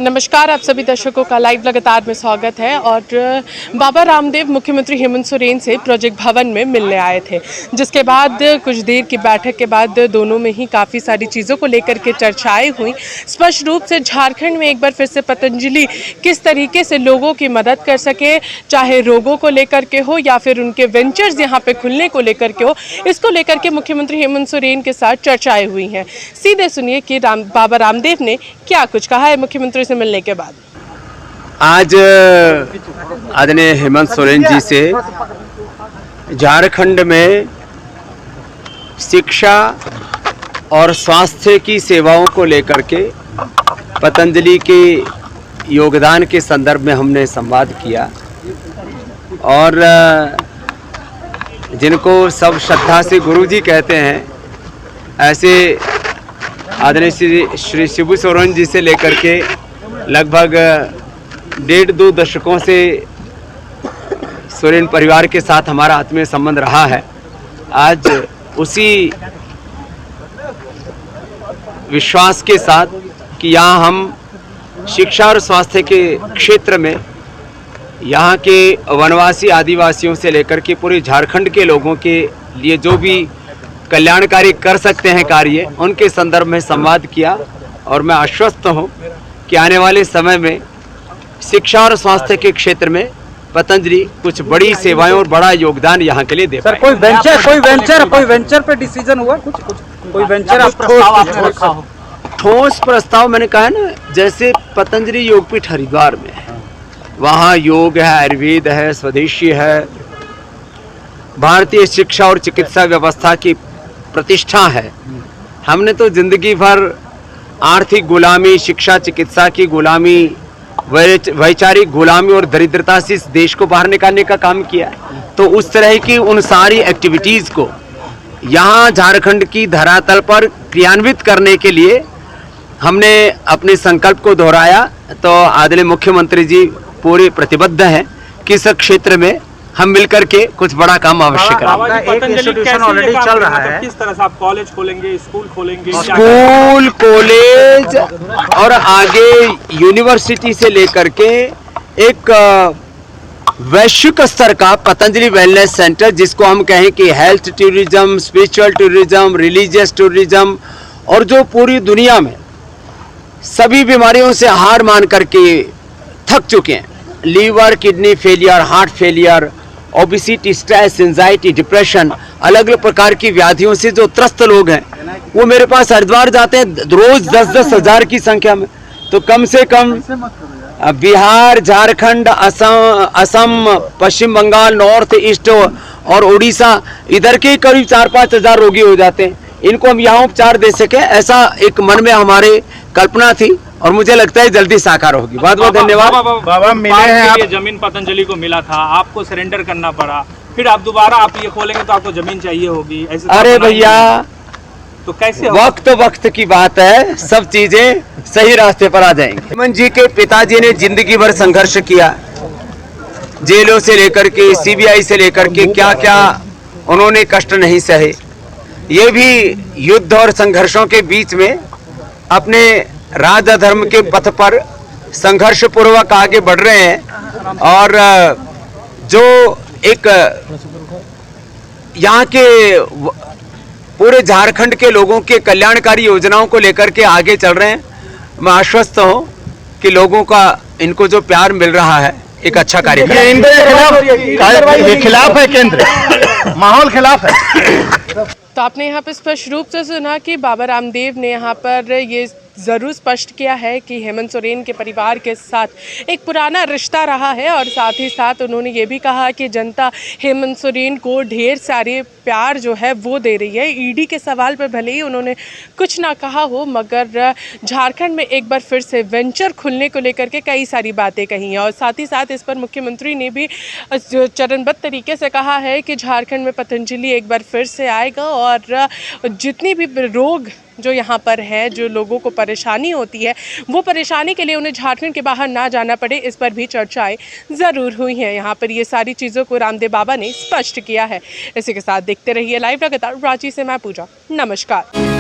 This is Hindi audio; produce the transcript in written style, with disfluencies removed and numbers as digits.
नमस्कार, आप सभी दर्शकों का लाइव लगातार में स्वागत है। और बाबा रामदेव मुख्यमंत्री हेमंत सोरेन से प्रोजेक्ट भवन में मिलने आए थे, जिसके बाद कुछ देर की बैठक के बाद दोनों में ही काफ़ी सारी चीज़ों को लेकर के चर्चाएं हुई। स्पष्ट रूप से झारखंड में एक बार फिर से पतंजलि किस तरीके से लोगों की मदद कर सके, चाहे रोगों को लेकर के हो या फिर उनके वेंचर्स यहाँ पे खुलने को लेकर के हो, इसको लेकर के मुख्यमंत्री हेमंत सोरेन के साथ चर्चाएँ हुई हैं। सीधे सुनिए कि बाबा रामदेव ने क्या कुछ कहा है मुख्यमंत्री से मिलने के बाद। आज आदरणीय हेमंत सोरेन जी से झारखंड में शिक्षा और स्वास्थ्य की सेवाओं को लेकर के पतंजलि के योगदान के संदर्भ में हमने संवाद किया और जिनको सब श्रद्धा से गुरुजी कहते हैं, ऐसे आदरणीय श्री शिबू सोरेन जी से लेकर के लगभग 1.5-2 दशकों से सोरेन परिवार के साथ हमारा आत्मीय संबंध रहा है। आज उसी विश्वास के साथ कि यहाँ हम शिक्षा और स्वास्थ्य के क्षेत्र में यहाँ के वनवासी आदिवासियों से लेकर के पूरे झारखंड के लोगों के लिए जो भी कल्याणकारी कर सकते हैं कार्य, उनके संदर्भ में संवाद किया। और मैं आश्वस्त हूँ कि आने वाले समय में शिक्षा और स्वास्थ्य के क्षेत्र में पतंजलि कुछ बड़ी सेवाएं और बड़ा योगदान यहाँ के लिए दे पाएगी। सर, कोई वेंचर पे डिसीजन हुआ? कोई वेंचर आप ठोस प्रस्ताव मैंने कहा है ना, जैसे पतंजलि योगपीठ हरिद्वार में है, वहाँ योग है, आयुर्वेद है, स्वदेशी है, भारतीय शिक्षा और चिकित्सा व्यवस्था की प्रतिष्ठा है। हमने तो जिंदगी भर आर्थिक गुलामी, शिक्षा चिकित्सा की गुलामी, वैचारिक गुलामी और दरिद्रता से इस देश को बाहर निकालने का काम किया है। तो उस तरह की उन सारी एक्टिविटीज़ को यहाँ झारखंड की धरातल पर क्रियान्वित करने के लिए हमने अपने संकल्प को दोहराया। तो आदरणीय मुख्यमंत्री जी पूरे प्रतिबद्ध हैं कि इस क्षेत्र में हम मिलकर के कुछ बड़ा काम अवश्य करेंगे। एक इंस्टीट्यूशन ऑलरेडी चल रहा है, किस तरह से आप कॉलेज खोलेंगे, स्कूल खोलेंगे? स्कूल, कॉलेज और आगे यूनिवर्सिटी से लेकर के एक वैश्विक स्तर का पतंजलि वेलनेस सेंटर, जिसको हम कहें कि health tourism, spiritual tourism, religious tourism, और जो पूरी दुनिया में सभी बीमारियों से हार मान करके थक चुके हैं, liver, kidney failure, heart failure, obesity, stress, anxiety, depression, अलग अलग प्रकार की व्याधियों से जो त्रस्त लोग हैं, वो मेरे पास हरिद्वार जाते हैं रोज 10-10 हज़ार की संख्या में। तो कम से कम बिहार, झारखंड, असम, पश्चिम बंगाल, नॉर्थ ईस्ट और उड़ीसा, इधर के करीब 4-5 हज़ार रोगी हो जाते हैं। इनको हम यहाँ उपचार दे सके, ऐसा एक मन में हमारे कल्पना थी और मुझे लगता है जल्दी साकार होगी। बहुत बहुत धन्यवाद। बाबा मिले हैं आप, जमीन पतंजलि को मिला था, आपको सरेंडर करना पड़ा, फिर आप दोबारा आप ये खोलेंगे तो आपको जमीन चाहिए होगी, ऐसे? अरे भैया, तो कैसे वक्त की बात है, सब चीजें सही रास्ते पर आ जाएंगी। हेमंत जी के पिताजी ने जिंदगी भर संघर्ष किया, जेलों से लेकर के CBI से लेकर के क्या क्या उन्होंने कष्ट नहीं सहे। ये भी युद्ध और संघर्षों के बीच में अपने राज धर्म के पथ पर संघर्ष पूर्वक आगे बढ़ रहे हैं। और जो एक यहाँ के पूरे झारखंड के लोगों के कल्याणकारी योजनाओं को लेकर के आगे चल रहे हैं, मैं आश्वस्त हूँ कि लोगों का इनको जो प्यार मिल रहा है, एक अच्छा कार्य खिलाफ है, केंद्र माहौल खिलाफ है। तो आपने यहाँ पे स्पष्ट रूप से सुना कि बाबा रामदेव ने यहाँ पर ये ज़रूर स्पष्ट किया है कि हेमंत सोरेन के परिवार के साथ एक पुराना रिश्ता रहा है, और साथ ही साथ उन्होंने ये भी कहा कि जनता हेमंत सोरेन को ढेर सारे प्यार जो है वो दे रही है। ईडी के सवाल पर भले ही उन्होंने कुछ ना कहा हो, मगर झारखंड में एक बार फिर से वेंचर खुलने को लेकर के कई सारी बातें कही हैं। और साथ ही साथ इस पर मुख्यमंत्री ने भी चरणबद्ध तरीके से कहा है कि झारखंड में पतंजलि एक बार फिर से आएगा, और जितनी भी रोग जो यहाँ पर है, जो लोगों को परेशानी होती है, वो परेशानी के लिए उन्हें झारखंड के बाहर ना जाना पड़े, इस पर भी चर्चाएं ज़रूर हुई हैं। यहाँ पर ये सारी चीज़ों को रामदेव बाबा ने स्पष्ट किया है। इसी के साथ देखते रहिए लाइव लगातार। रांची से मैं पूजा, नमस्कार।